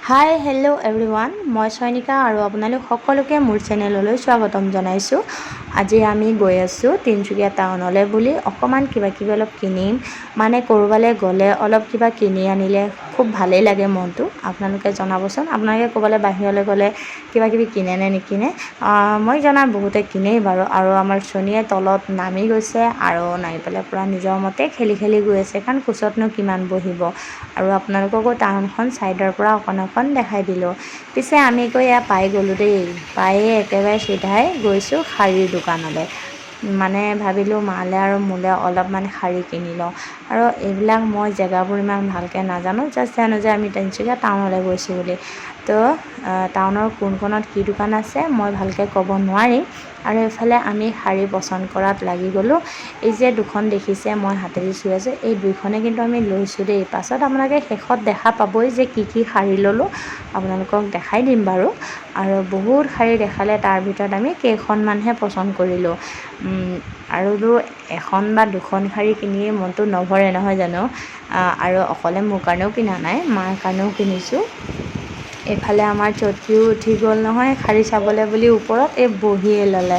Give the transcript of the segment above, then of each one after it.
Hi hello' everyone, মই চয়নিকা আৰু আপোনালোক সকলোকে মোৰ চেনেললৈ স্বাগতম জনাইছোঁ। আজি আমি গৈ আছোঁ তিনিচুকীয়া টাউনলৈ বুলি অকণমান কিবা কিবি অলপ কিনিম। মানে ক'ৰবালৈ গ'লে অলপ কিবা কিনি আনিলে খুব ভালেই লাগে মনটো। আপোনালোকে জনাবচোন, আপোনালোকে ক'ৰবালৈ বাহিৰলৈ গ'লে কিবা কিবি কিনে নে নিকিনে। মই জনাত বহুতে কিনেই বাৰু। আৰু আমাৰ চনীয়ে তলত নামি গৈছে আৰু নামি পেলাই পূৰা নিজৰ মতে খেলি খেলি গৈ আছে, কাৰণ কোচতনো কিমান বহিব। আৰু আপোনালোককো টাউনখন ছাইডৰ পৰা অকণ দেখাই দিলোঁ। পিছে আমি গৈ এয়া পাই গ'লোঁ দেই। পায়ে একেবাৰে চিধাই গৈছোঁ শাৰীৰ দোকানলৈ। মানে ভাবিলোঁ মালে আৰু মোলে অলপমান শাৰী কিনি লওঁ। আৰু এইবিলাক মই জেগাবোৰ ইমান ভালকৈ নাজানো, জাষ্ট জানো যে আমি তিনিচুকীয়া টাউনলৈ গৈছোঁ বুলি। তো টাউনৰ কোনখনত কি দোকান আছে মই ভালকৈ ক'ব নোৱাৰিম। আৰু এইফালে আমি শাৰী পচন্দ কৰাত লাগি গ'লোঁ। এই যে দুখন দেখিছে মই হাতেদি চুই আছোঁ, এই দুইখনে কিন্তু আমি লৈছোঁ দেই। পাছত আপোনালোকে শেষত দেখা পাবই যে কি শাৰী ল'লোঁ, আপোনালোকক দেখাই দিম বাৰু। আৰু বহুত শাৰী দেখালে, তাৰ ভিতৰত আমি কেইখনমানহে পচন্দ কৰিলোঁ। আৰুতো এখন বা দুখন শাৰী কিনিয়ে মনটো নভৰে, নহয় জানো। আৰু অকলে মোৰ কাৰণেও কিনা নাই, মাৰ কাৰণেও কিনিছোঁ। এইফালে আমাৰ চটকিও উঠি গ'ল নহয় শাৰী চাবলৈ বুলি ওপৰত, এই বহিয়ে ল'লে।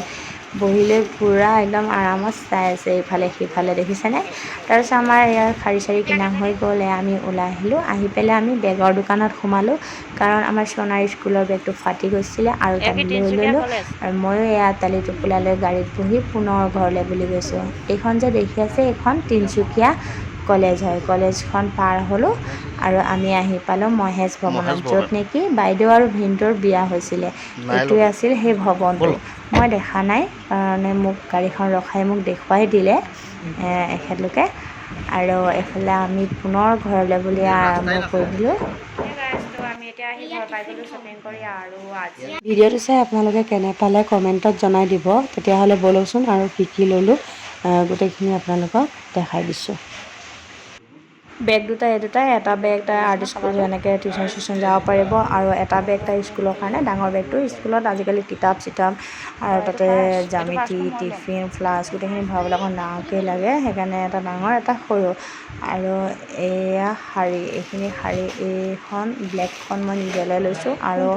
বহিলৈ পূৰা একদম আৰামত চাই আছে ইফালে সিফালে, দেখিছেনে। তাৰপিছত আমাৰ ইয়াৰ শাৰী চাৰী কিনা হৈ গ'ল। আমি ওলাই আহিলোঁ। আহি পেলাই আমি বেগৰ দোকানত সোমালোঁ, কাৰণ আমাৰ সোণাৰ স্কুলৰ বেগটো ফাটি গৈছিলে আৰু তাত লৈ ল'লোঁ। আৰু ময়ো এয়া টালি টোপোলা লৈ গাড়ীত বহি পুনৰ ঘৰলৈ বুলি গৈছোঁ। এইখন যে দেখি আছে, এইখন তিনিচুকীয়া কলেজ হয়। কলেজখন পাৰ হ'লোঁ আৰু আমি আহি পালোঁ মহেশ ভৱনত, য'ত নেকি বাইদেউ আৰু ভিনটোৰ বিয়া হৈছিলে। এইটোৱে আছিল সেই ভৱনটো। মই দেখা নাই, কাৰণে মোক গাড়ীখন ৰখাই মোক দেখুৱাই দিলে এখেতলোকে। আৰু এইফালে আমি পুনৰ ঘৰলৈ বুলি আৰম্ভ কৰি দিলোঁ। আমি এতিয়া আহি ঘৰ পাই গ'লোঁ শ্বপিং কৰি। আৰু আজি ভিডিঅ'টো চাই আপোনালোকে কেনে পালে কমেণ্টত জনাই দিব। তেতিয়াহ'লে ব'লকচোন আৰু কি ল'লোঁ গোটেইখিনি আপোনালোকক দেখাই দিছোঁ। বেগ দুটা এই দুটাই। এটা বেগ তাই আৰ্ট স্কুল এনেকৈ টিউশ্যন চিউশ্যন যাব পাৰিব, আৰু এটা বেগ তাই স্কুলৰ কাৰণে ডাঙৰ বেগটো। স্কুলত আজিকালি কিতাপ চিতাপ আৰু তাতে জ্যামিতি, টিফিন, ফ্লাস্ক গোটেইখিনি ভৰাবলৈ অকণ ডাঙৰকৈ লাগে, সেইকাৰণে এটা ডাঙৰ এটা সৰু। আৰু এয়া শাৰী, এইখিনি শাৰী, এইখন ব্লেকখন মই নিজলৈ লৈছোঁ। আৰু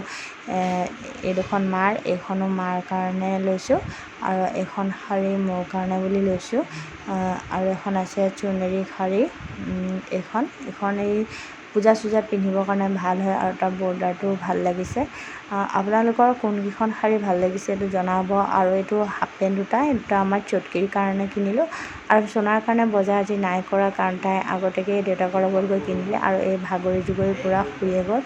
এই দুখন মাৰ, এইখনো মাৰ কাৰণে লৈছোঁ। আৰু এইখন শাৰী মোৰ কাৰণে বুলি লৈছোঁ। আৰু এখন আছে চুনেৰি শাৰী, এইখন এই পূজা চূজা পিন্ধিবৰ কাৰণে ভাল হয়, আৰু তাৰ বৰ্ডাৰটোও ভাল লাগিছে। আপোনালোকৰ কোনকেইখন শাৰী ভাল লাগিছে এইটো জনাব। আৰু এইটো হাফ পেণ্ট দুটা, এই দুটা আমাৰ চটকিৰ কাৰণে কিনিলোঁ। আৰু সোণাৰ কাৰণে বজাৰ আজি নাই কৰা, কাৰণ তাই আগতীয়াকৈ দেউতাকৰ লগত গৈ কিনিলে আৰু এই ভাগৰি জুগৰি পূৰা শুয়ে গ'ল।